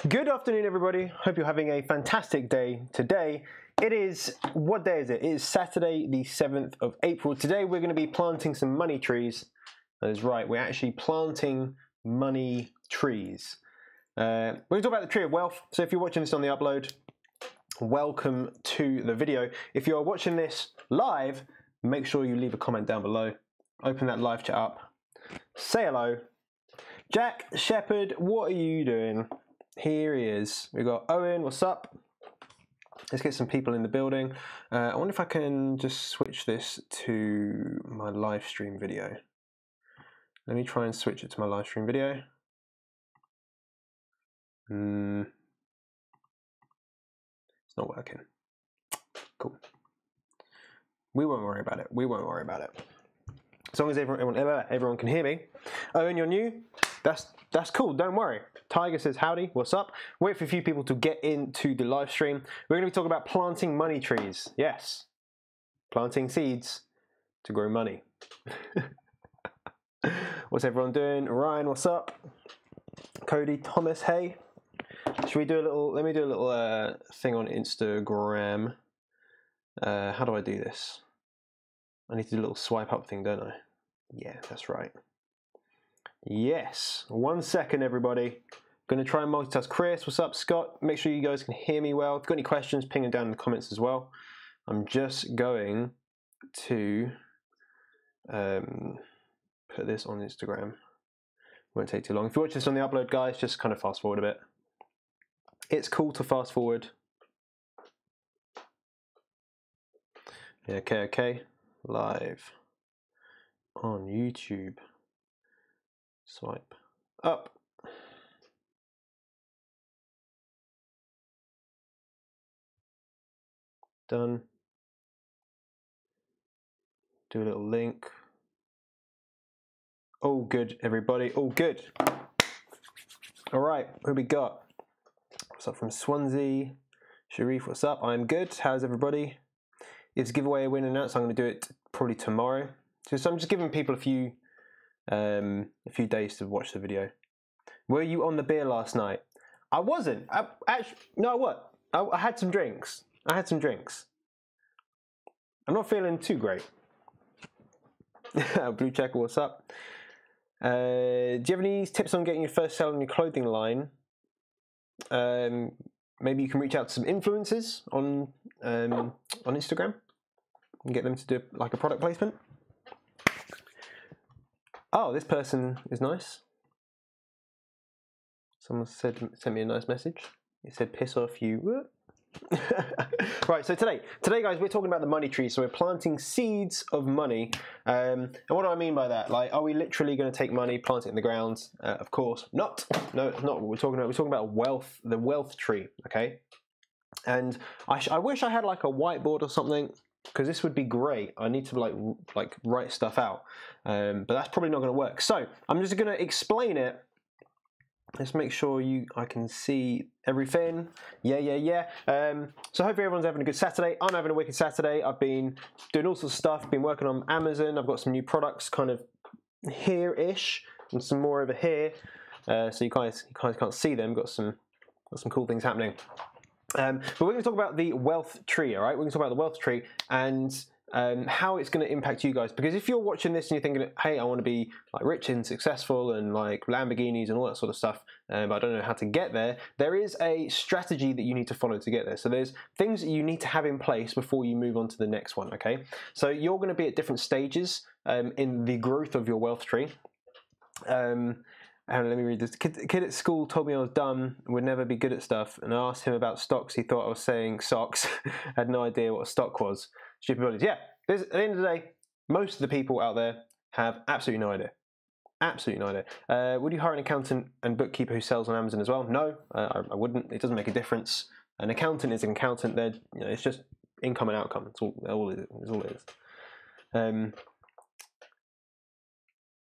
Good afternoon, everybody. Hope you're having a fantastic day today. It is, what day is it? It is Saturday, the 7th of April. Today, we're going to be planting some money trees. That is right. We're actually planting money trees. We're going to talk about the tree of wealth. So if you're watching this on the upload, welcome to the video. If you're watching this live, make sure you leave a comment down below. Open that live chat up. Say hello. Jack Shepherd, what are you doing? Here he is. We've got Owen, what's up? Let's get some people in the building. I wonder if I can just switch this to my live stream video. Let me try and switch it to my live stream video. It's not working. Cool. We won't worry about it. We won't worry about it. As long as everyone can hear me. Owen, you're new? That's cool, don't worry. Tiger says howdy, what's up? Wait for a few people to get into the live stream. We're going to be talking about planting money trees. Yes, planting seeds to grow money. What's everyone doing? Ryan, what's up? Cody, Thomas, hey. Should we do a little, let me do a little thing on Instagram. How do I do this? I need to do a little swipe up thing, don't I? Yeah, that's right. Yes, 1 second, everybody. Going to try and multitask. Chris, what's up? Scott, make sure you guys can hear me well. If you've got any questions, ping them down in the comments as well. I'm just going to put this on Instagram. Won't take too long. If you watch this on the upload, guys, just kind of fast forward a bit. It's cool to fast forward. Yeah, okay. Live on YouTube. Swipe up. Done. Do a little link. All good, everybody. All good. All right, who we got? What's up from Swansea? Sharif, what's up? I'm good. How's everybody? It's giveaway a winner now, so I'm going to do it probably tomorrow. So I'm just giving people a few days to watch the video. Were you on the beer last night? I wasn't. I had some drinks. I'm not feeling too great. Blue Checker, what's up? Do you have any tips on getting your first sale on your clothing line? Maybe you can reach out to some influencers on Instagram and get them to do like a product placement. Oh, this person is nice. Someone sent me a nice message. It said, piss off you. Right, so today guys, we're talking about the money tree. So we're planting seeds of money. And what do I mean by that? Like, are we literally going to take money, plant it in the ground? Of course not. No, it's not what we're talking about. We're talking about wealth, the wealth tree, okay? And I wish I had like a whiteboard or something, because this would be great. I need to like write stuff out, but that's probably not going to work. So I'm just going to explain it. Let's make sure I can see everything. Yeah. So hopefully everyone's having a good Saturday. I'm having a wicked Saturday. I've been doing all sorts of stuff. Been working on Amazon. I've got some new products kind of here-ish and some more over here. So you guys can't see them. Got some cool things happening. But we're going to talk about the wealth tree, all right? We're going to talk about the wealth tree and how it's going to impact you guys. Because if you're watching this and you're thinking, hey, I want to be like rich and successful and like Lamborghinis and all that sort of stuff, but I don't know how to get there, there is a strategy that you need to follow to get there. So there's things that you need to have in place before you move on to the next one, okay? So you're going to be at different stages in the growth of your wealth tree. And let me read this. Kid at school told me I was dumb and would never be good at stuff. And I asked him about stocks. He thought I was saying socks. Had no idea what a stock was. Stupid bodies. Yeah, at the end of the day, most of the people out there have absolutely no idea. Absolutely no idea. Would you hire an accountant and bookkeeper who sells on Amazon as well? No, I wouldn't. It doesn't make a difference. An accountant is an accountant. It's just income and outcome. It's all it is.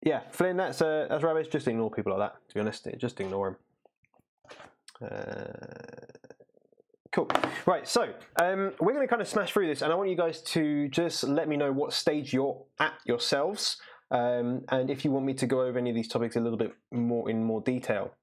Yeah, Flynn, that's rubbish. Just ignore people like that, to be honest. Just ignore them. Cool. Right, so we're going to kind of smash through this, and I want you guys to just let me know what stage you're at yourselves, and if you want me to go over any of these topics a little bit more in more detail.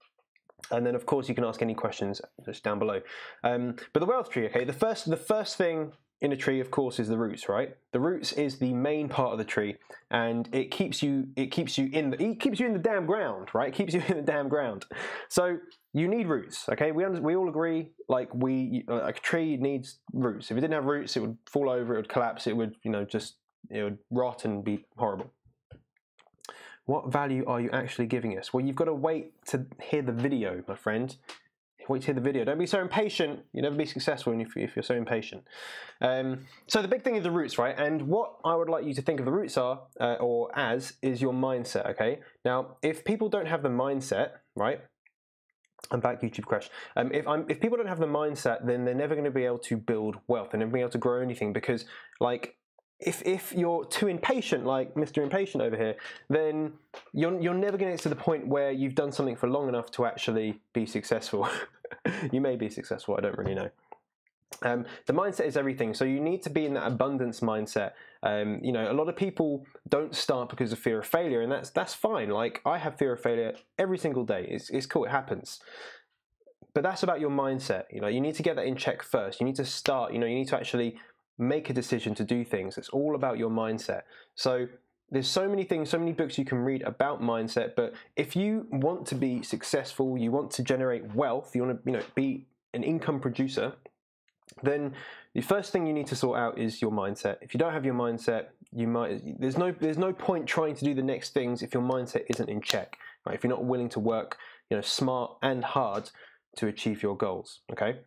And then, of course, you can ask any questions just down below. But the wealth tree, okay, the first thing in a tree, of course, is the roots, right? The roots is the main part of the tree, and it keeps you in the damn ground, right? It keeps you in the damn ground. So you need roots, okay? We all agree, like a tree needs roots. If it didn't have roots, it would fall over, it would collapse, it would, it would rot and be horrible. What value are you actually giving us? Well, you've got to wait to hear the video, my friend. Wait to hear the video. Don't be so impatient. You'll never be successful if you're so impatient. So the big thing is the roots, right? And what I would like you to think of the roots is your mindset, okay? Now, if people don't have the mindset, right? I'm back, YouTube crash. If people don't have the mindset, then they're never going to be able to build wealth. They're never going to be able to grow anything because, like, if you're too impatient, like Mr. Impatient over here, then you're never going to get to the point where you've done something for long enough to actually be successful. You may be successful, I don't really know. The mindset is everything, so you need to be in that abundance mindset. A lot of people don't start because of fear of failure, and that's fine. Like, I have fear of failure every single day. It's cool, it happens. But that's about your mindset. You need to get that in check first. You need to start, you need to actually make a decision to do things. It's all about your mindset. So there's so many things, so many books you can read about mindset, but if you want to be successful, you want to generate wealth, you want to be an income producer, then the first thing you need to sort out is your mindset. If you don't have your mindset, there's no point trying to do the next things if your mindset isn't in check, right? If you're not willing to work smart and hard to achieve your goals, okay?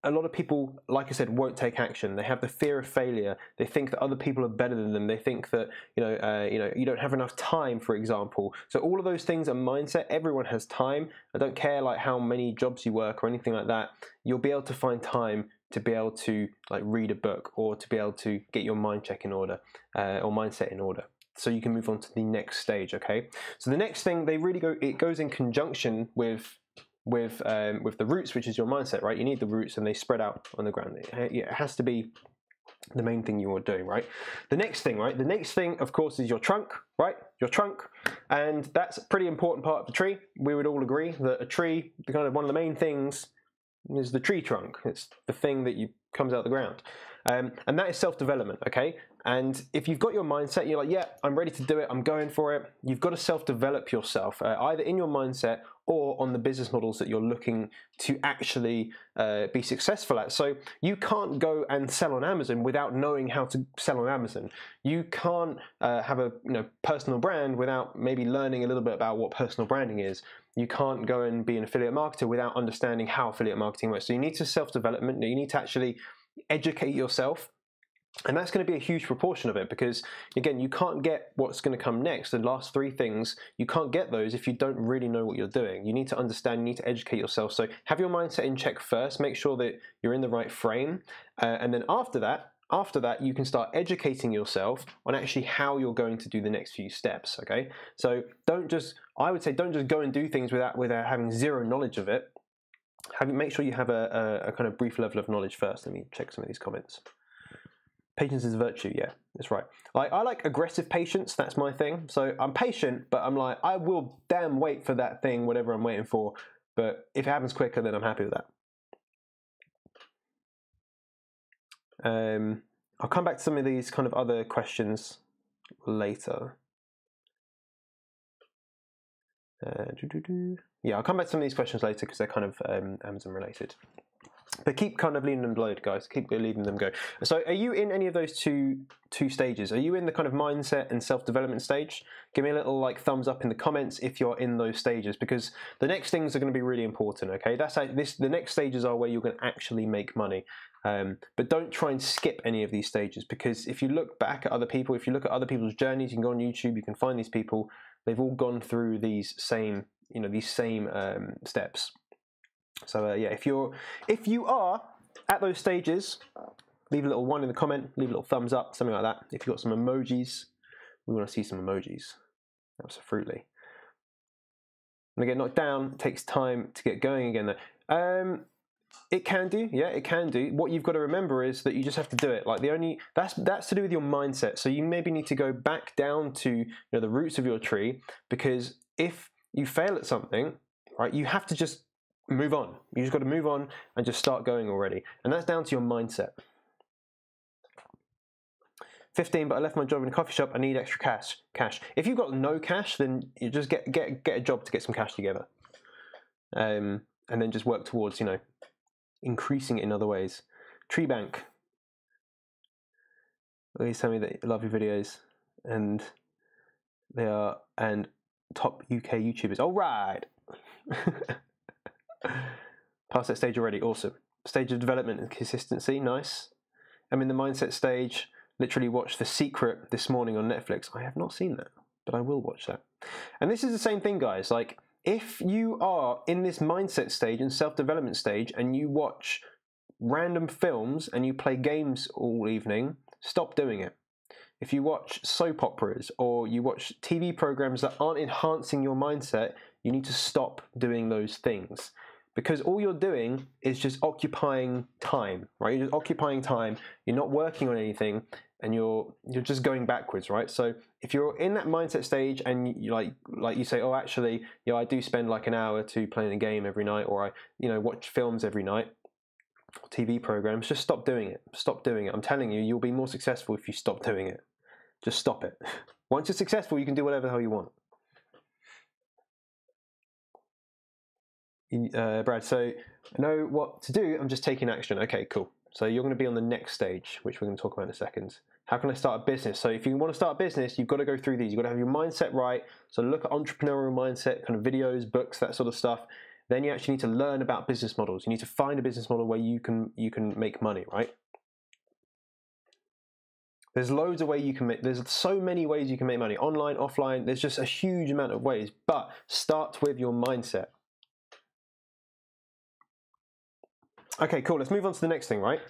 A lot of people, like I said, won't take action. They have the fear of failure. They think that other people are better than them. They think that you don't have enough time, for example. So all of those things are mindset. Everyone has time. I don't care like how many jobs you work or anything like that. You'll be able to find time to be able to like read a book or to be able to get your mind check in order or mindset in order, so you can move on to the next stage. Okay. So the next thing it goes in conjunction with the roots, which is your mindset, right? You need the roots, and they spread out on the ground. It has to be the main thing you are doing, right? The next thing, right? The next thing, of course, is your trunk, right? Your trunk, and that's a pretty important part of the tree. We would all agree that a tree, one of the main things, is the tree trunk. It's the thing that comes out of the ground. And that is self-development, okay? And if you've got your mindset, you're like, yeah, I'm ready to do it, I'm going for it, you've got to self-develop yourself, either in your mindset or on the business models that you're looking to actually be successful at. So you can't go and sell on Amazon without knowing how to sell on Amazon. You can't have a personal brand without maybe learning a little bit about what personal branding is. You can't go and be an affiliate marketer without understanding how affiliate marketing works. So you need to self-development. You need to actually educate yourself, and that's going to be a huge proportion of it, because again, you can't get what's going to come next, the last three things, you can't get those if you don't really know what you're doing. You need to understand, you need to educate yourself. So have your mindset in check first, make sure that you're in the right frame, and then after that you can start educating yourself on actually how you're going to do the next few steps. Okay, so I would say don't just go and do things without having zero knowledge of it. Make sure you have a kind of brief level of knowledge first. Let me check some of these comments. Patience is a virtue, yeah, that's right. I like aggressive patience, that's my thing. So I'm patient, but I'm like, I will damn wait for that thing, whatever I'm waiting for. But if it happens quicker, then I'm happy with that. I'll come back to some of these kind of other questions later. Yeah, I'll come back to some of these questions later because they're kind of Amazon related. But keep kind of leaving them load, guys. Keep leaving them go. So are you in any of those two stages? Are you in the kind of mindset and self-development stage? Give me a little like thumbs up in the comments if you're in those stages, because the next things are going to be really important, okay? The next stages are where you're going to actually make money. But don't try and skip any of these stages, because if you look back at other people, if you look at other people's journeys, you can go on YouTube, you can find these people. They've all gone through these same steps. So yeah, if you are at those stages, leave a little one in the comment, leave a little thumbs up, something like that. If you've got some emojis, we want to see some emojis. Absolutely. When I get knocked down, it takes time to get going again though. It can do, yeah, it can do. What you've got to remember is that you just have to do it. Like that's to do with your mindset. So you maybe need to go back down to the roots of your tree, because if you fail at something, right? You have to just move on. You just got to move on and just start going already. And that's down to your mindset. 15, but I left my job in a coffee shop. I need extra cash. If you've got no cash, then you just get a job to get some cash together, and then just work towards, you know, increasing it in other ways. Tree Bank. Please tell me that you love your videos, and they are top UK YouTubers. All right. Past that stage already. Awesome. Stage of development and consistency. Nice. I'm in the mindset stage. Literally watched The Secret this morning on Netflix. I have not seen that, but I will watch that. And this is the same thing, guys. Like, if you are in this mindset stage and self-development stage and you watch random films and you play games all evening, stop doing it. If you watch soap operas or you watch TV programs that aren't enhancing your mindset, you need to stop doing those things. Because all you're doing is just occupying time, right? You're just occupying time, you're not working on anything, and you're just going backwards, right? So if you're in that mindset stage and you like you say, oh, actually, yeah, I do spend like an hour to playing a game every night, or I, you know, watch films every night, TV programs, just stop doing it. Stop doing it. I'm telling you, you'll be more successful if you stop doing it. Just stop it. Once you're successful, you can do whatever the hell you want. Brad, so I know what to do. I'm just taking action. Okay, cool. So you're going to be on the next stage, which we're going to talk about in a second. How can I start a business? So if you want to start a business, you've got to go through these. You've got to have your mindset right. So look at entrepreneurial mindset, kind of videos, books, that sort of stuff. Then you actually need to learn about business models. You need to find a business model where you can make money, right? There's loads of ways you can make, there's so many ways you can make money, online, offline, there's just a huge amount of ways, but start with your mindset. Okay, cool, let's move on to the next thing, right?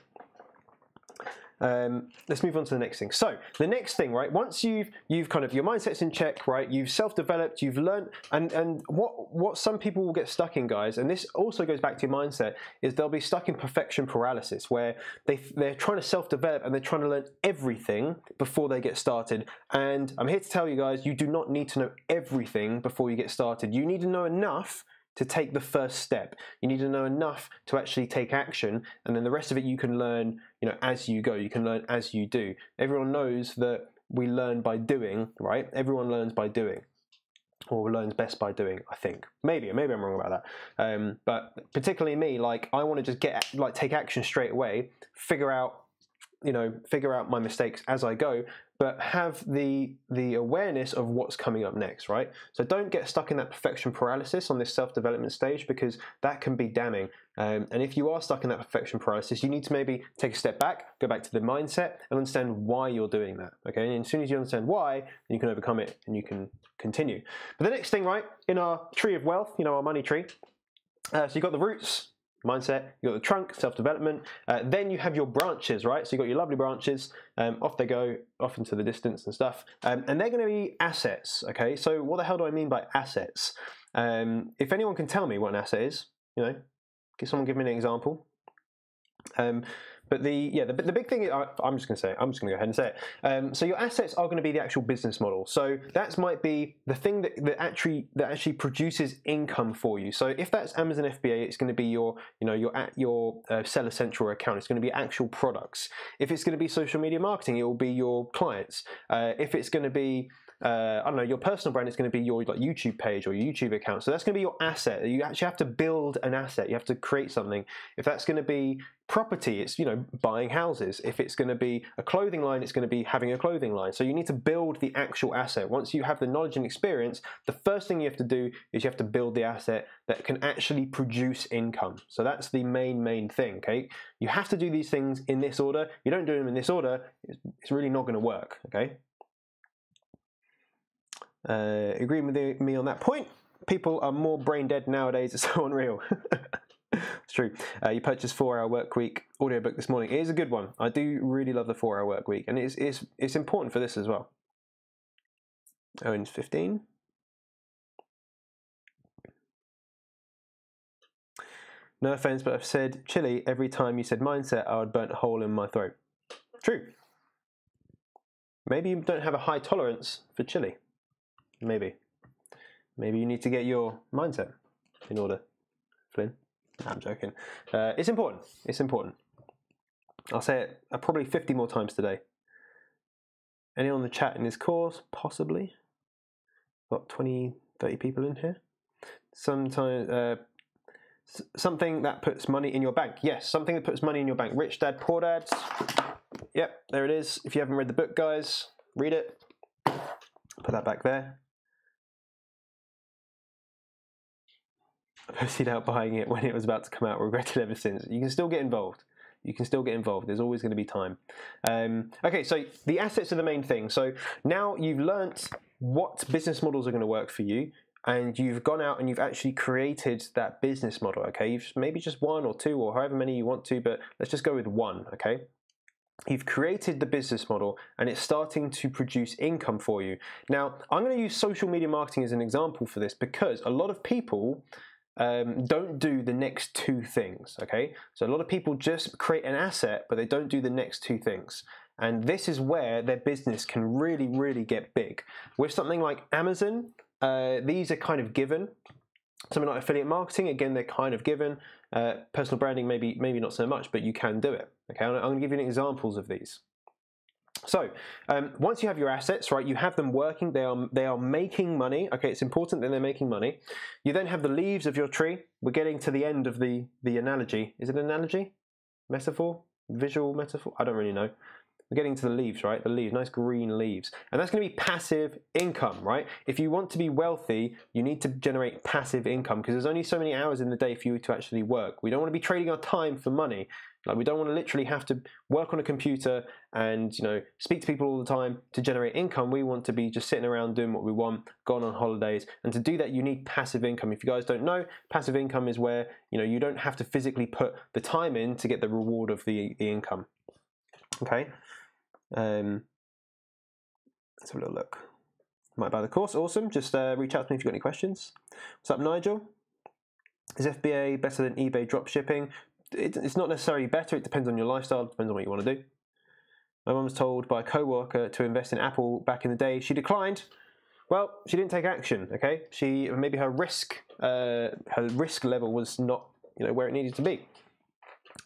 Let's move on to the next thing. So the next thing, right? Once you've kind of, your mindset's in check, right? You've self-developed, you've learned, and what some people will get stuck in, guys, and this also goes back to your mindset, is they'll be stuck in perfection paralysis, where they're trying to self-develop and they're trying to learn everything before they get started. And I'm here to tell you guys, you do not need to know everything before you get started. You need to know enough to take the first step. You need to know enough to actually take action, and then the rest of it you can learn, you know, as you go. You can learn as you do. Everyone knows that we learn by doing, right? Everyone learns by doing, or learns best by doing, I think. Maybe I'm wrong about that. But particularly me, like, I want to just take action straight away, figure out my mistakes as I go, but have the awareness of what's coming up next, right? So don't get stuck in that perfection paralysis on this self-development stage, because that can be damning. And if you are stuck in that perfection paralysis, you need to maybe take a step back, go back to the mindset, and understand why you're doing that, okay? And as soon as you understand why, then you can overcome it and you can continue. But the next thing, right, in our tree of wealth, you know, our money tree, so you've got the roots, mindset, you got the trunk, self-development, then you have your branches, right? So you got your lovely branches, off they go, off into the distance and stuff, and they're going to be assets, okay? So what the hell do I mean by assets? If anyone can tell me what an asset is, you know, can someone give me an example? But the big thing is, I'm just going to say it. I'm just going to go ahead and say it. So your assets are going to be the actual business model. So that might be the thing that actually produces income for you. So if that's Amazon FBA, it's going to be your Seller Central account. It's going to be actual products. If it's going to be social media marketing, it will be your clients. If it's going to be I don't know, your personal brand is going to be your YouTube page or your YouTube account. So that's going to be your asset. You actually have to build an asset. You have to create something. If that's going to be property, it's, you know, buying houses. If it's going to be a clothing line, it's going to be having a clothing line. So you need to build the actual asset. Once you have the knowledge and experience, the first thing you have to do is you have to build the asset that can actually produce income. So that's the main thing, okay? You have to do these things in this order. You don't do them in this order, it's really not going to work, okay? Agree with me on that point. People are more brain dead nowadays. It's so unreal. It's true. You purchased 4-Hour Workweek audiobook this morning. It is a good one. I do really love the 4-Hour Workweek, and it's important for this as well. Owen's 15. No offense, but I've said chili every time you said mindset. I would burn a hole in my throat. True. Maybe you don't have a high tolerance for chili. Maybe you need to get your mindset. in order, Flynn. No, I'm joking. It's important. It's important. I'll say it probably 50 more times today. Anyone on the chat in this course? Possibly. Got 20, 30 people in here. Sometimes something that puts money in your bank. Yes, something that puts money in your bank. Rich Dad, Poor Dad. Yep, there it is. If you haven't read the book, guys, read it. Put that back there. I posted out buying it when it was about to come out. Regretted ever since. You can still get involved. You can still get involved. There's always going to be time. Okay, so the assets are the main thing. So now you've learnt what business models are going to work for you, and you've gone out and you've actually created that business model. Okay, you've maybe just one or two or however many you want to, but let's just go with one. Okay. You've created the business model and it's starting to produce income for you. Now, I'm going to use social media marketing as an example for this because a lot of people don't do the next two things, okay? So a lot of people just create an asset, but they don't do the next two things. And this is where their business can really, really get big. With something like Amazon, these are kind of given. Something like affiliate marketing, again, they're kind of given. Personal branding, maybe not so much, but you can do it. Okay, I'm going to give you examples of these. So once you have your assets, right, you have them working, they are making money. Okay, it's important that they're making money. You then have the leaves of your tree. We're getting to the end of the analogy. Is it an analogy? Metaphor? Visual metaphor? I don't really know. We're getting to the leaves, right? The leaves, nice green leaves. And that's going to be passive income, right? If you want to be wealthy, you need to generate passive income because there's only so many hours in the day for you to actually work. We don't want to be trading our time for money. Like we don't want to literally have to work on a computer and, speak to people all the time to generate income. We want to be just sitting around doing what we want, going on holidays. And to do that, you need passive income. If you guys don't know, passive income is where, you don't have to physically put the time in to get the reward of the income. Okay. Let's have a little look. Might buy the course. Awesome. Just reach out to me if you've got any questions. What's up, Nigel? Is FBA better than eBay dropshipping? It's not necessarily better. It depends on your lifestyle. It depends on what you want to do. My mum was told by a co-worker to invest in Apple back in the day. She declined. Well, she didn't take action. Okay, maybe her risk level was not where it needed to be.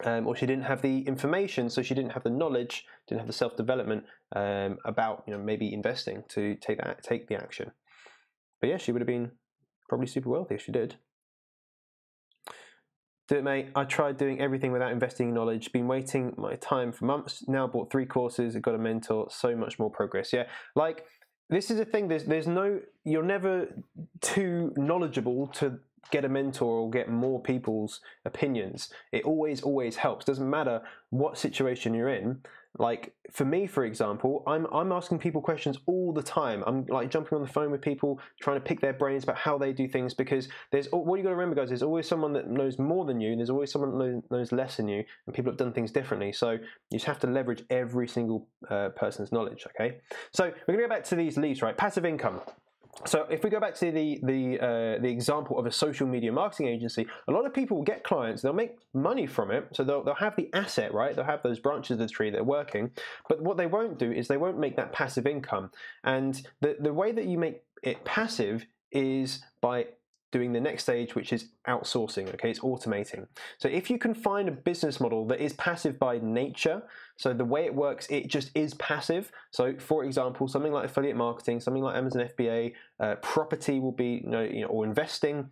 Or she didn't have the information, so she didn't have the knowledge, didn't have the self-development about maybe investing to take the action. But yeah, she would have been probably super wealthy if she did. Do it, mate. I tried doing everything without investing in knowledge. Been waiting my time for months. Now bought 3 courses. Got a mentor. So much more progress. Yeah, like this is a thing. You're never too knowledgeable to get a mentor or get more people's opinions. It always helps. Doesn't matter what situation you're in. Like for me, for example, I'm asking people questions all the time. I'm like jumping on the phone with people, trying to pick their brains about how they do things, because what you got to remember, guys, there's always someone that knows more than you, and there's always someone that knows less than you, and people have done things differently. So you just have to leverage every single person's knowledge. Okay, so we're gonna go back to these leads, right? Passive income. So if we go back to the example of a social media marketing agency, a lot of people will get clients, they'll make money from it, so they'll have the asset, right? They'll have those branches of the tree that are working, but what they won't do is they won't make that passive income. And the way that you make it passive is by doing the next stage, which is outsourcing, okay? It's automating. So if you can find a business model that is passive by nature, so the way it works, it just is passive. So for example, something like affiliate marketing, something like Amazon FBA, property will be, or investing,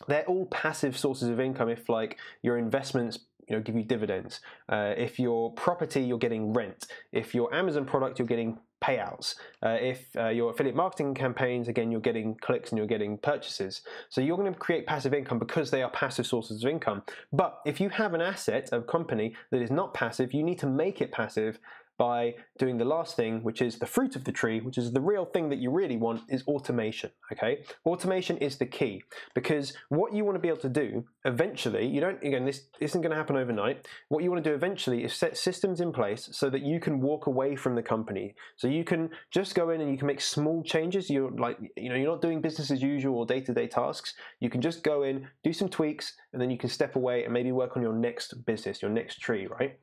they're all passive sources of income if like your investments give you dividends. If your property, you're getting rent. If your Amazon product, you're getting payouts. If your affiliate marketing campaigns, again, you're getting clicks and you're getting purchases. So you're going to create passive income because they are passive sources of income. But if you have an asset, a company that is not passive, you need to make it passive by doing the last thing, which is the fruit of the tree, which is the real thing that you really want, is automation, okay? Automation is the key, because what you want to be able to do eventually, this isn't going to happen overnight. What you want to do eventually is set systems in place so that you can walk away from the company. So you can just go in and you can make small changes. You're not doing business as usual or day-to-day tasks. You can just go in, do some tweaks, and then you can step away and maybe work on your next business, your next tree, right?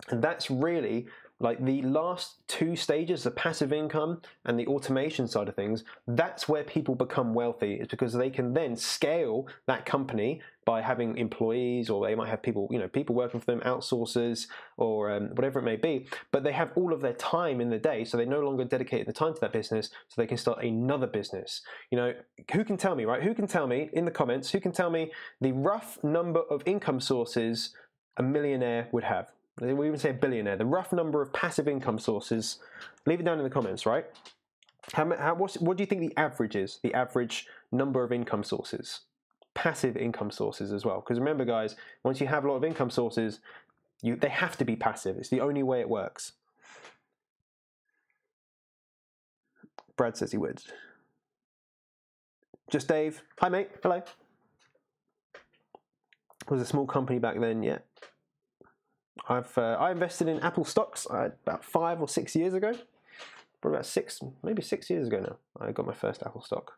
And that's really like the last two stages, the passive income and the automation side of things, that's where people become wealthy. It's because they can then scale that company by having employees, or they might have people, people working for them, outsourcers, or whatever it may be. But they have all of their time in the day, so they no longer dedicate the time to that business, so they can start another business. Who can tell me, right? Who can tell me in the comments? Who can tell me the rough number of income sources a millionaire would have? We even say a billionaire. The rough number of passive income sources. Leave it down in the comments, right? What do you think the average is? The average number of income sources, passive income sources as well. Because remember, guys, once you have a lot of income sources, they have to be passive. It's the only way it works. Brad says he would. Just Dave. Hi, mate. Hello. It was a small company back then, yeah. I invested in Apple stocks about 5 or 6 years ago. Probably about maybe 6 years ago now. I got my first Apple stock.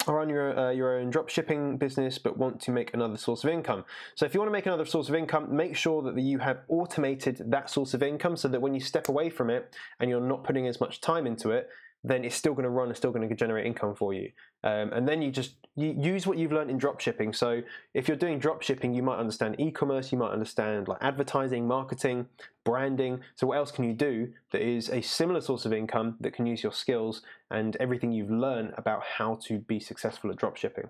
Or on your own drop shipping business, but want to make another source of income. So if you want to make another source of income, make sure that you have automated that source of income, so that when you step away from it and you're not putting as much time into it, then it's still going to run, it's still going to generate income for you. And then you use what you've learned in drop shipping. So if you're doing drop shipping, you might understand e-commerce, you might understand like advertising, marketing, branding. So what else can you do that is a similar source of income that can use your skills and everything you've learned about how to be successful at drop shipping?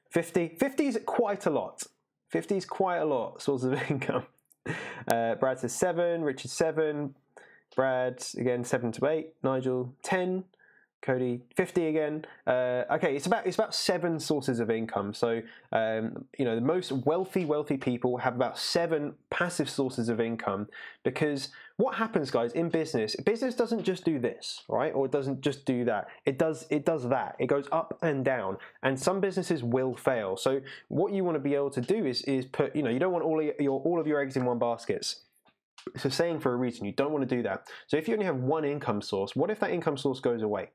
50 is quite a lot. 50 is quite a lot source of income. Brad says 7, Richard 7, Brad again 7 to 8, Nigel 10, Cody 50 again. Okay, it's about 7 sources of income. So the most wealthy people have about 7 passive sources of income, because what happens, guys, in business doesn't just do this, right? Or it doesn't just do that. It does that. It goes up and down, and some businesses will fail. So what you want to be able to do is put, you don't want all of your eggs in one basket. It's a saying for a reason. You don't want to do that. So if you only have one income source, what if that income source goes away?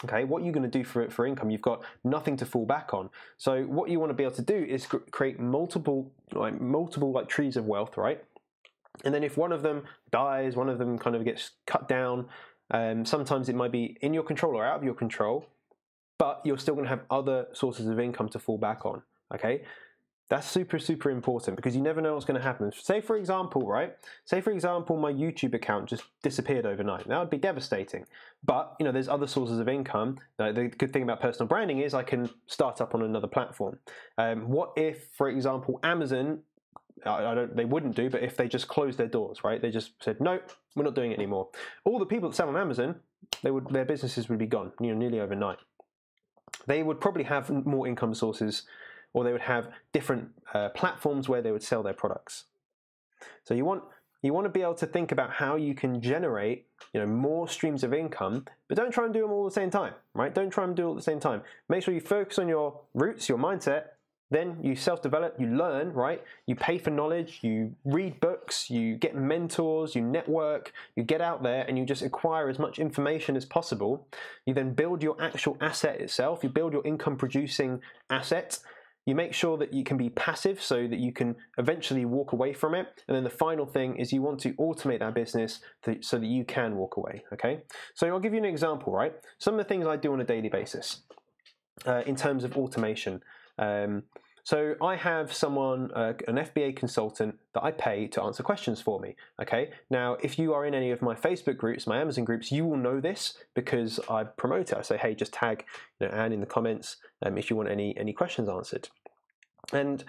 Okay, what are you going to do for income? You've got nothing to fall back on. So what you want to be able to do is create multiple trees of wealth, right? And then if one of them dies, one of them kind of gets cut down, sometimes it might be in your control or out of your control, but you're still going to have other sources of income to fall back on. Okay, that's super important, because you never know what's going to happen. Say for example, my YouTube account just disappeared overnight. That would be devastating. But there's other sources of income. The good thing about personal branding is I can start up on another platform. What if, for example, Amazon? They wouldn't do, but if they just closed their doors, right? They just said, no, we're not doing it anymore. All the people that sell on Amazon, their businesses would be gone, nearly overnight. They would probably have more income sources, or they would have different platforms where they would sell their products. So you want to be able to think about how you can generate, more streams of income, but don't try and do them all at the same time, right? Don't try and do it all at the same time. Make sure you focus on your roots, your mindset. Then you self-develop, you learn, right? You pay for knowledge, you read books, you get mentors, you network, you get out there and you just acquire as much information as possible. You then build your actual asset itself, you build your income-producing asset. You make sure that you can be passive so that you can eventually walk away from it. And then the final thing is you want to automate that business so that you can walk away, okay? So I'll give you an example, right? Some of the things I do on a daily basis in terms of automation. So I have someone, an FBA consultant that I pay to answer questions for me, okay? Now, if you are in any of my Facebook groups, my Amazon groups, you will know this because I promote it. I say, hey, just tag Anne in the comments if you want any questions answered. And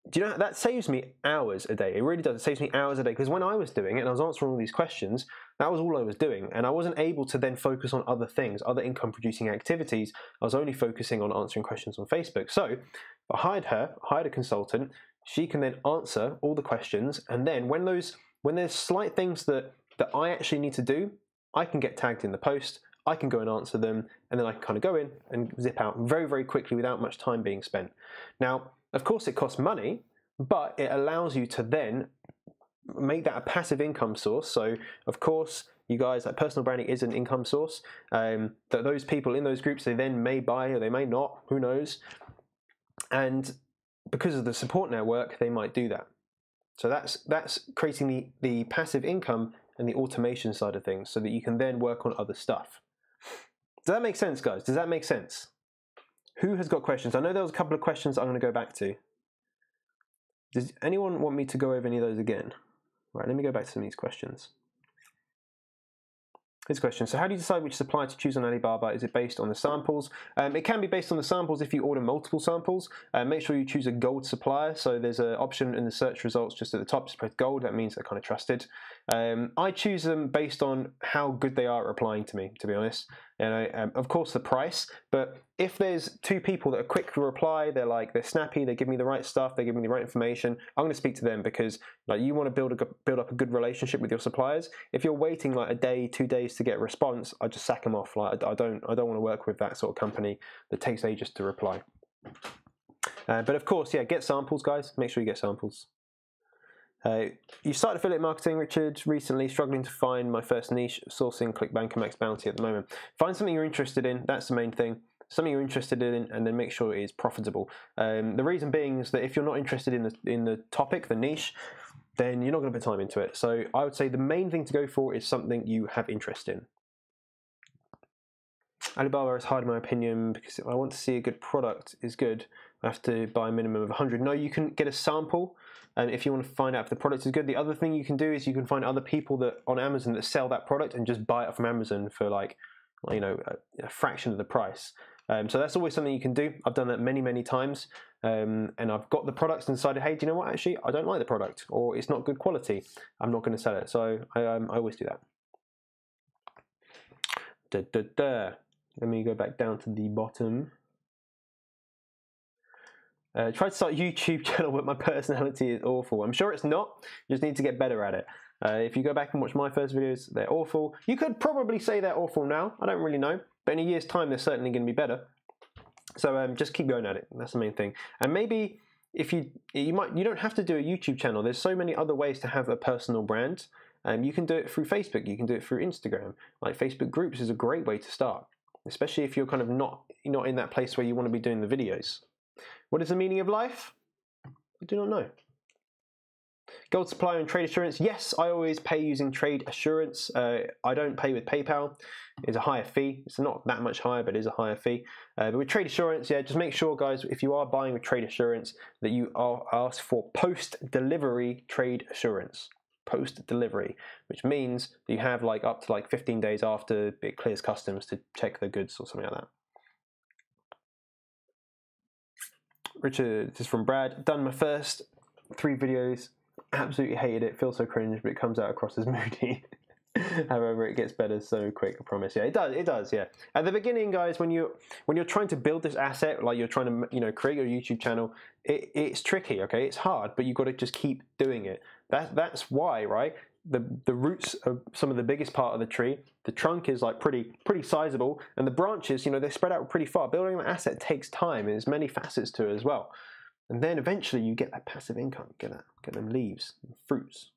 do you know, that saves me hours a day. It really does. It saves me hours a day, because when I was doing it and I was answering all these questions, that was all I was doing. And I wasn't able to then focus on other things, other income producing activities. I was only focusing on answering questions on Facebook. So I hired a consultant. She can then answer all the questions. And then when there's slight things that I actually need to do, I can get tagged in the post. I can go and answer them, and then I can kind of go in and zip out very, very quickly without much time being spent. Now, of course, it costs money, but it allows you to then make that a passive income source. So, of course, you guys, like, personal branding is an income source. That those people in those groups, they then may buy or they may not, who knows. And because of the support network, they might do that. So that's creating the passive income and the automation side of things so that you can then work on other stuff. Does that make sense, guys? Does that make sense? Who has got questions? I know there was a couple of questions I'm going to go back to. Does anyone want me to go over any of those again? Right, let me go back to some of these questions. This question, so how do you decide which supplier to choose on Alibaba? Is it based on the samples? It can be based on the samples if you order multiple samples. Make sure you choose a gold supplier. So there's an option in the search results just at the top, just press gold. That means they're kind of trusted. I choose them based on how good they are at replying to me, to be honest. Of course the price, but if there's two people that are quick to reply, they're snappy, they give me the right stuff, they give me the right information, I'm going to speak to them, because like, you want to build up a good relationship with your suppliers. If you're waiting like a day, 2 days to get a response, I just sack them off. Like I don't want to work with that sort of company that takes ages to reply. But of course, yeah, get samples, guys. Make sure you get samples. You started affiliate marketing, Richard, recently, struggling to find my first niche, sourcing, ClickBank and Max Bounty at the moment. Find something you're interested in, that's the main thing. Something you're interested in, and then make sure it is profitable. The reason being is that if you're not interested in the topic, the niche, then you're not going to put time into it. So I would say the main thing to go for is something you have interest in. Alibaba is hard in my opinion, because if I want to see a good product is good, I have to buy a minimum of 100. No, you can get a sample, and if you want to find out if the product is good, the other thing you can do is you can find other people that on Amazon that sell that product and just buy it from Amazon for like, you know, a fraction of the price. So that's always something you can do. I've done that many times, and I've got the products and decided, hey, do you know what? Actually, I don't like the product, or it's not good quality. I'm not going to sell it. So I always do that. Let me go back down to the bottom. Try to start a YouTube channel, but my personality is awful. I'm sure it's not. You just need to get better at it. If you go back and watch my first videos, they're awful. You could probably say they're awful now. I don't really know. But in a year's time, they're certainly going to be better. So just keep going at it. That's the main thing. And maybe if you don't have to do a YouTube channel. There's so many other ways to have a personal brand. You can do it through Facebook. You can do it through Instagram. Like Facebook groups is a great way to start, especially if you're kind of not in that place where you want to be doing the videos. What is the meaning of life? I do not know. Gold supplier and trade assurance. Yes, I always pay using trade assurance. I don't pay with PayPal. It's a higher fee. It's not that much higher, but it is a higher fee. But with trade assurance, yeah, just make sure, guys, if you are buying with trade assurance, that you are asked for post-delivery trade assurance. Post-delivery, which means that you have like up to like 15 days after it clears customs to check the goods or something like that. Richard, this is from Brad. Done my first 3 videos. Absolutely hated it. Feels so cringe, but it comes out across as moody. However, it gets better so quick, I promise. Yeah, it does, yeah. At the beginning, guys, when you're trying to build this asset, like you're trying to, you know, create your YouTube channel, it's tricky, okay? It's hard, but you've got to just keep doing it. That's why, right? The roots are some of the biggest part of the tree. The trunk is like pretty sizable, and the branches, you know, they spread out pretty far. Building an asset takes time, and there's many facets to it as well. And then eventually you get that passive income, get them leaves and fruits.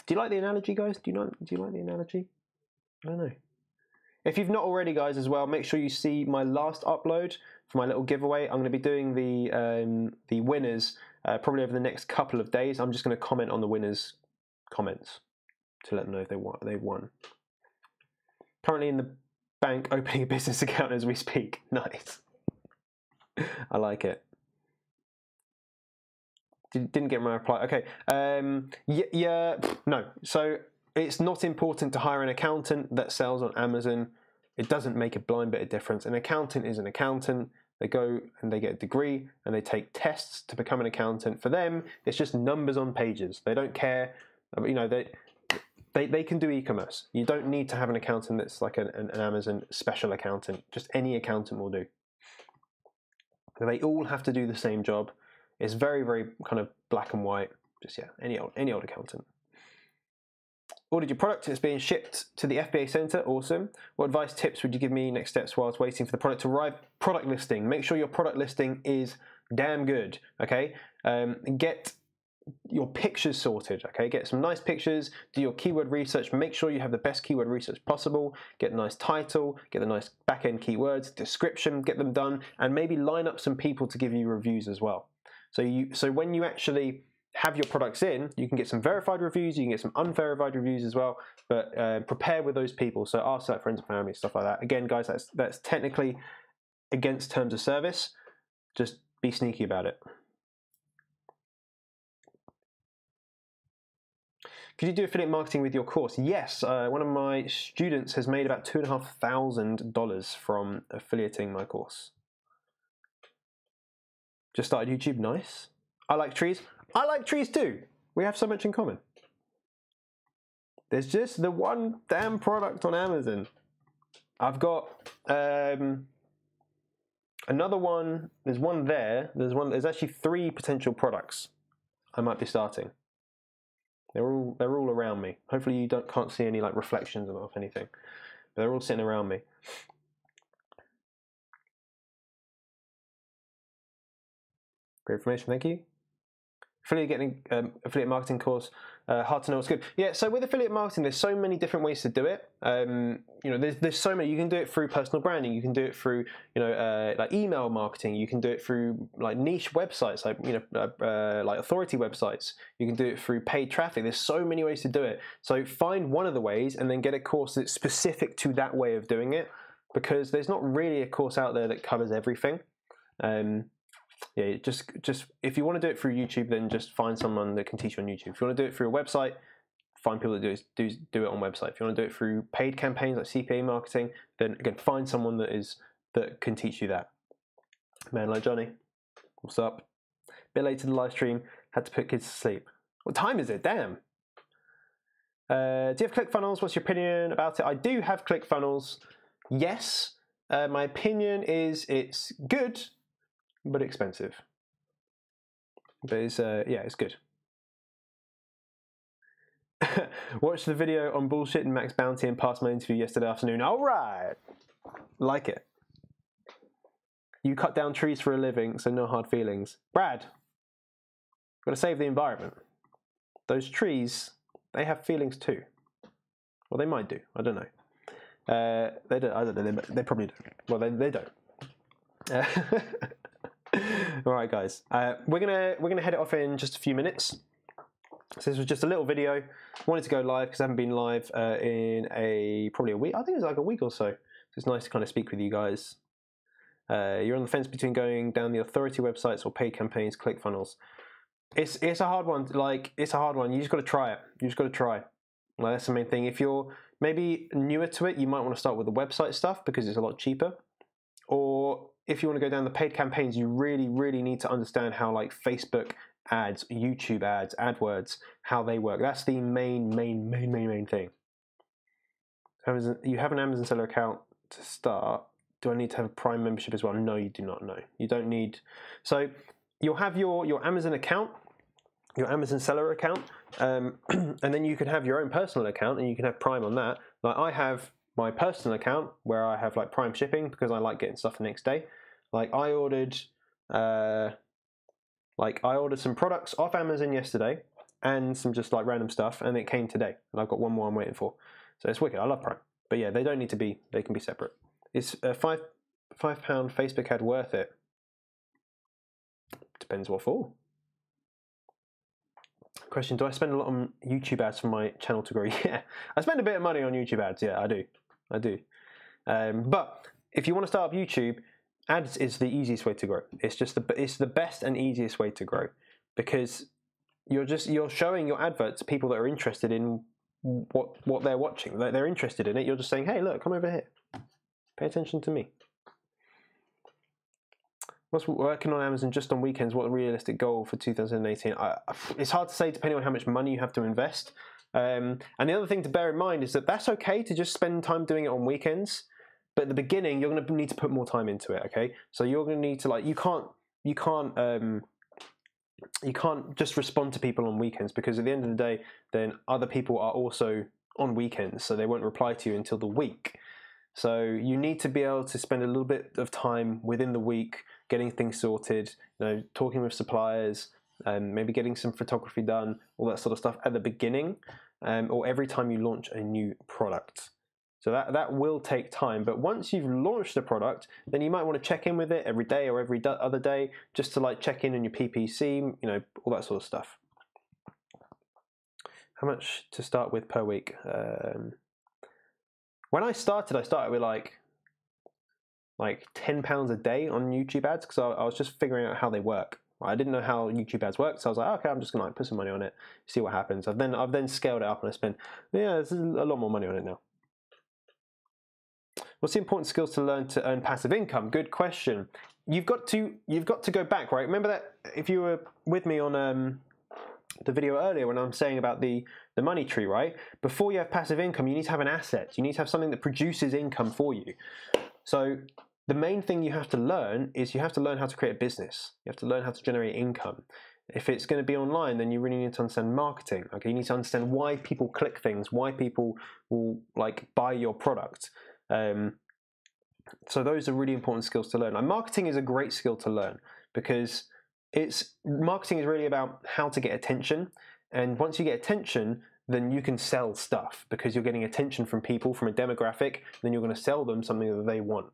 Do you like the analogy, guys? Do you like the analogy? I don't know. If you've not already, guys, as well, make sure you see my last upload for my little giveaway. I'm going to be doing the winners probably over the next couple of days. I'm just going to comment on the winners' comments to let them know if they've won. Currently in the bank opening a business account as we speak. Nice. I like it. Didn't get my reply. Okay. Yeah. No. So it's not important to hire an accountant that sells on Amazon. It doesn't make a blind bit of difference. An accountant is an accountant. They go and they get a degree and they take tests to become an accountant. For them, it's just numbers on pages. They don't care. You know, they can do e-commerce. You don't need to have an accountant that's like an Amazon special accountant. Just any accountant will do. They all have to do the same job. It's very kind of black and white. Just, yeah, any old accountant. Ordered your product, it's being shipped to the FBA center. Awesome. What advice, tips would you give me next steps whilst waiting for the product to arrive? Product listing. Make sure your product listing is damn good. Okay. Get your pictures sorted, okay? Get some nice pictures, do your keyword research, make sure you have the best keyword research possible, get a nice title, get the nice back-end keywords, description, get them done, and maybe line up some people to give you reviews as well. So when you actually have your products in, you can get some verified reviews, you can get some unverified reviews as well, but prepare with those people. So ask that friends and family, stuff like that. Again, guys, that's technically against terms of service. Just be sneaky about it. Could you do affiliate marketing with your course? Yes, one of my students has made about $2,500 from affiliating my course. Just started YouTube, nice. I like trees. I like trees too. We have so much in common. There's just the one damn product on Amazon. I've got another one. There's one there. There's actually 3 potential products I might be starting. They're all around me. Hopefully you can't see any like reflections of anything. But they're all sitting around me. Great information, thank you. Affiliate marketing course, hard to know what's good. Yeah, so with affiliate marketing, there's so many different ways to do it. You know, there's so many. You can do it through personal branding. You can do it through, you know, like email marketing. You can do it through like niche websites, like like authority websites. You can do it through paid traffic. There's so many ways to do it. So find one of the ways and then get a course that's specific to that way of doing it, because there's not really a course out there that covers everything. Yeah, just if you want to do it through YouTube, then just find someone that can teach you on YouTube. If you want to do it through a website, find people that do it on website. If you want to do it through paid campaigns like CPA marketing, then again find someone that can teach you that. Man like Johnny, what's up? Bit late to the live stream, had to put kids to sleep. What time is it? Damn. Do you have ClickFunnels? What's your opinion about it? I do have ClickFunnels. Yes. My opinion is it's good, but expensive. But it's yeah, it's good. Watched the video on bullshit and Max Bounty and passed my interview yesterday afternoon. All right, like it. You cut down trees for a living, so no hard feelings. Brad, got to save the environment. Those trees, they have feelings too. Well, they might do. I don't know. They don't. I don't know. They probably don't. Well, they don't. All right, guys. We're gonna head it off in just a few minutes. So this was just a little video. Wanted to go live because I haven't been live in probably a week. I think it's like a week or so. So it's nice to kind of speak with you guys. You're on the fence between going down the authority websites or paid campaigns, ClickFunnels. It's a hard one. Like it's a hard one. You just got to try it. You just got to try. Like, that's the main thing. If you're maybe newer to it, you might want to start with the website stuff because it's a lot cheaper. Or if you want to go down the paid campaigns, you really, really need to understand how like Facebook ads, YouTube ads, AdWords, how they work. That's the main thing. You have an Amazon seller account to start. Do I need to have a Prime membership as well? No, you do not. No, you don't need. So you'll have your Amazon account, your Amazon seller account, and then you can have your own personal account and you can have Prime on that. Like I have my personal account where I have like Prime shipping because I like getting stuff the next day. Like I ordered some products off Amazon yesterday and some just like random stuff, and it came today. And I've got one more I'm waiting for. So it's wicked. I love Prime, but yeah, they don't need to be. They can be separate. Is a £5 Facebook ad worth it? Depends what for. Question: do I spend a lot on YouTube ads for my channel to grow? Yeah, I spend a bit of money on YouTube ads. Yeah, I do. But if you want to start up YouTube, ads is the easiest way to grow. It's the best and easiest way to grow because you're showing your advert to people that are interested in what they're watching. They're interested in it. You're just saying, hey, look, come over here. Pay attention to me. What's working on Amazon just on weekends? What a realistic goal for 2018? It's hard to say depending on how much money you have to invest. And the other thing to bear in mind is that that's okay to just spend time doing it on weekends. But at the beginning, you're going to need to put more time into it. Okay, so you're going to need to like you can't just respond to people on weekends because at the end of the day, then other people are also on weekends, so they won't reply to you until the week. So you need to be able to spend a little bit of time within the week getting things sorted, talking with suppliers, maybe getting some photography done, all that sort of stuff at the beginning, or every time you launch a new product. So that will take time, but once you've launched the product, then you might want to check in with it every day or every other day, just to like check in on your PPC, you know, all that sort of stuff. How much to start with per week? When I started with like £10 a day on YouTube ads, because I was just figuring out how they work. I didn't know how YouTube ads work, so I was like, okay, I'm just gonna like put some money on it, see what happens. I've then scaled it up and I spent, yeah, there's a lot more money on it now. What's the important skills to learn to earn passive income? Good question. You've got to go back, right? Remember that if you were with me on the video earlier when I'm saying about the money tree, right? Before you have passive income, you need to have an asset. You need to have something that produces income for you. So the main thing you have to learn is you have to learn how to create a business. You have to learn how to generate income. If it's going to be online, then you really need to understand marketing. Okay, you need to understand why people click things, why people will like buy your product. So those are really important skills to learn. And marketing is a great skill to learn because marketing is really about how to get attention. And once you get attention, then you can sell stuff because you're getting attention from people, from a demographic. Then you're going to sell them something that they want.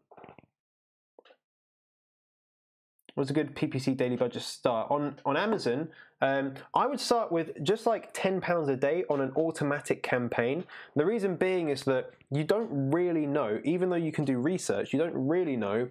What's a good PPC daily budget start? On Amazon, I would start with just like £10 a day on an automatic campaign. The reason being is that you don't really know, even though you can do research, you don't really know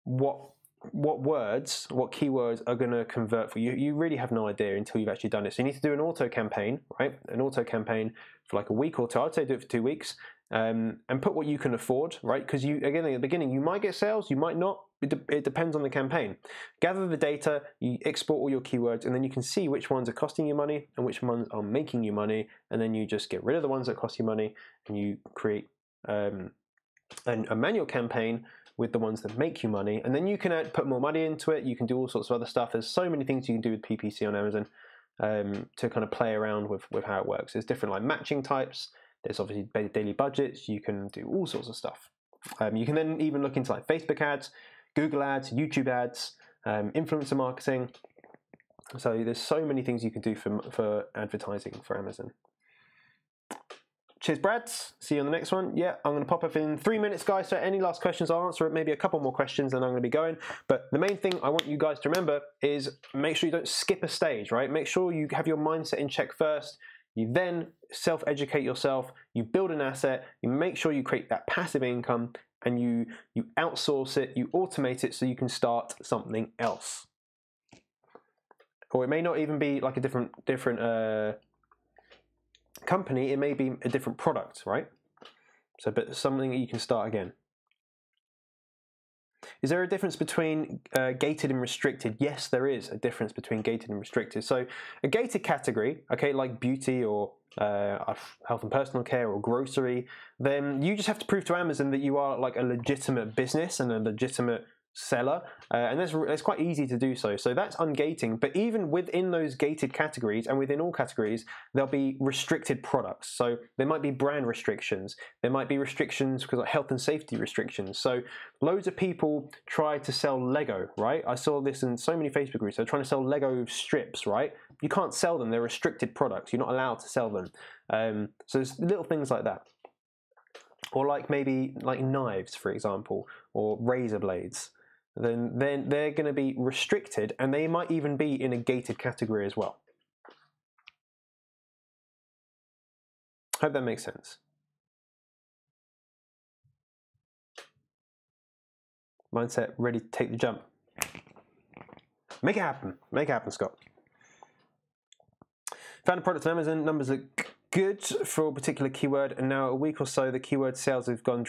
what words, what keywords are going to convert for you. You really have no idea until you've actually done it. So you need to do an auto campaign, right? An auto campaign for like a week or two. I'd say do it for 2 weeks. And put what you can afford, right? Because again, at the beginning, you might get sales, you might not. It depends on the campaign. Gather the data, you export all your keywords, and then you can see which ones are costing you money and which ones are making you money, and then you just get rid of the ones that cost you money, and you create a manual campaign with the ones that make you money, and then you can put more money into it. You can do all sorts of other stuff. There's so many things you can do with PPC on Amazon to kind of play around with how it works. There's different like matching types. There's obviously daily budgets. You can do all sorts of stuff. You can then even look into like Facebook ads, Google ads, YouTube ads, influencer marketing. So there's so many things you can do for advertising for Amazon. Cheers, Brad. See you on the next one. Yeah, I'm going to pop up in 3 minutes, guys. So any last questions, I'll answer maybe a couple more questions, and I'm going to be going. But the main thing I want you guys to remember is make sure you don't skip a stage, right? Make sure you have your mindset in check first. You then self-educate yourself, you build an asset, you make sure you create that passive income, and you outsource it, you automate it so you can start something else. Or it may not even be like a different company, it may be a different product, right? So, but something that you can start again. Is there a difference between gated and restricted? Yes, there is a difference between gated and restricted. So a gated category, okay, like beauty or health and personal care or grocery, then you just have to prove to Amazon that you are like a legitimate business and a legitimate seller, and it's quite easy to do so. So that's ungating. But even within those gated categories and within all categories, there'll be restricted products. So there might be brand restrictions. There might be restrictions because of health and safety restrictions. So loads of people try to sell Lego, right? I saw this in so many Facebook groups. They're trying to sell Lego strips, right? You can't sell them. They're restricted products. You're not allowed to sell them. So there's little things like that. Or like maybe like knives, for example, or razor blades. Then they're going to be restricted, and they might even be in a gated category as well. Hope that makes sense. Mindset, ready to take the jump. Make it happen. Make it happen, Scott. Found a product on Amazon. Numbers are good for a particular keyword, and now a week or so, the keyword sales have gone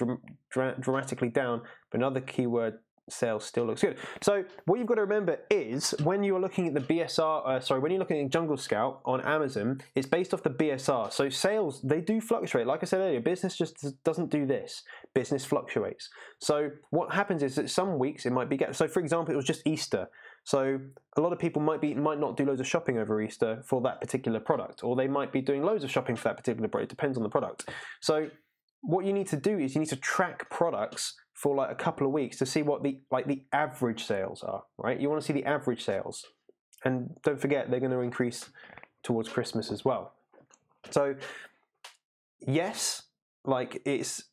dramatically down, but another keyword sales still looks good. So what you've got to remember is when you're looking at the BSR, when you're looking at Jungle Scout on Amazon, it's based off the BSR. So sales, they do fluctuate. Like I said earlier, business just doesn't do this. Business fluctuates. So what happens is that some weeks it might be, so for example, it was just Easter. So a lot of people might not do loads of shopping over Easter for that particular product, or they might be doing loads of shopping for that particular product. It depends on the product. So what you need to do is you need to track products for like a couple of weeks to see what the average sales are, right? You want to see the average sales. And don't forget, they're going to increase towards Christmas as well. So yes, like it's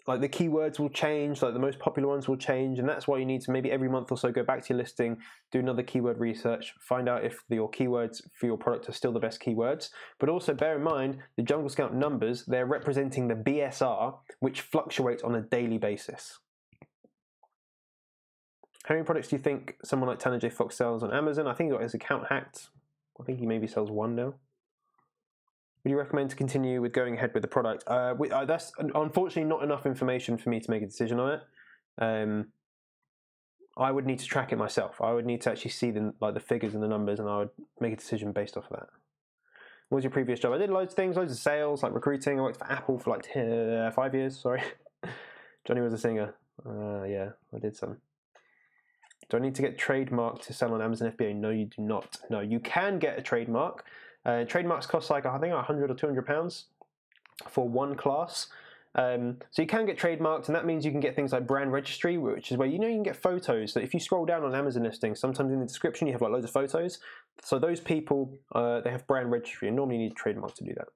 like the keywords will change, like the most popular ones will change, and that's why you need to maybe every month or so go back to your listing, do another keyword research, find out if your keywords for your product are still the best keywords. But also bear in mind, the Jungle Scout numbers, they're representing the BSR, which fluctuates on a daily basis. How many products do you think someone like Tanner J. Fox sells on Amazon? I think he got his account hacked. I think he maybe sells 1 now. Would you recommend to continue with going ahead with the product? That's unfortunately not enough information for me to make a decision on it. I would need to track it myself. I would need to actually see the figures and the numbers, and I would make a decision based off of that. What was your previous job? I did loads of things, loads of sales, like recruiting. I worked for Apple for like 5 years. Sorry, Johnny was a singer. Yeah, I did some. Do I need to get trademark to sell on Amazon FBA? No, you do not. No, you can get a trademark. Trademarks cost like, I think, £100 or £200 for one class. So you can get trademarked, and that means you can get things like brand registry, which is where you can get photos. So if you scroll down on Amazon listings, sometimes in the description you have like loads of photos. So those people, they have brand registry, and normally you need a trademark to do that.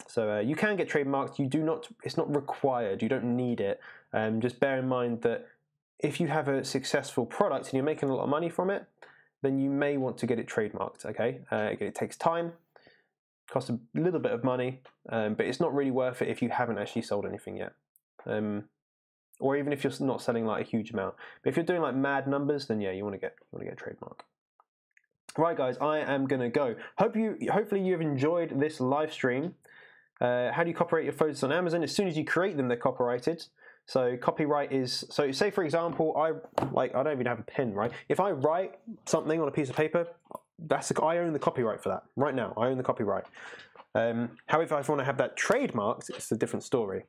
So you can get trademarked. You do not. It's not required. You don't need it. Just bear in mind that if you have a successful product and you're making a lot of money from it, then you may want to get it trademarked, okay? It takes time, costs a little bit of money, but it's not really worth it if you haven't actually sold anything yet. Or even if you're not selling like a huge amount. But if you're doing like mad numbers, then yeah, you want to get a trademark. Right, guys, I am gonna go. Hopefully you've enjoyed this live stream. How do you copyright your photos on Amazon? As soon as you create them, they're copyrighted. So copyright is, so say for example, I don't even have a pen, right? If I write something on a piece of paper, I own the copyright for that. Right now, I own the copyright. However, if I want to have that trademarked, it's a different story.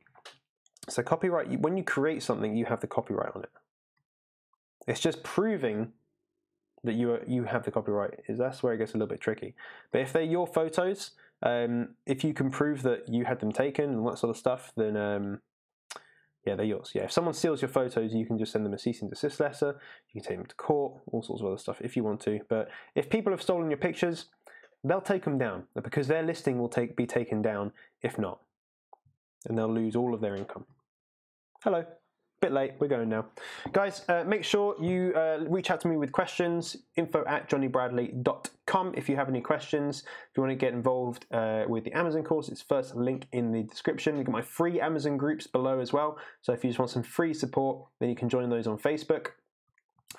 So copyright, when you create something, you have the copyright on it. It's just proving that you have the copyright. That's where it gets a little bit tricky. But if they're your photos, if you can prove that you had them taken and that sort of stuff, then yeah, they're yours. Yeah, if someone steals your photos, you can just send them a cease and desist letter. You can take them to court, all sorts of other stuff if you want to. But if people have stolen your pictures, they'll take them down because their listing will be taken down if not. And they'll lose all of their income. Hello. Bit late, we're going now. Guys, make sure you reach out to me with questions, info@johnnybradley.com if you have any questions. If you want to get involved with the Amazon course, it's first link in the description. You've got my free Amazon groups below as well. So if you just want some free support, then you can join those on Facebook.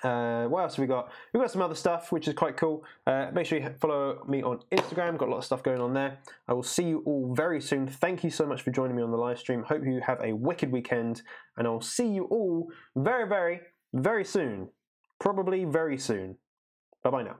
What else have we got? We've got some other stuff, which is quite cool. Make sure you follow me on Instagram. Got a lot of stuff going on there. I will see you all very soon. Thank you so much for joining me on the live stream. Hope you have a wicked weekend, and I'll see you all very, very, very soon. Probably very soon. Bye-bye now.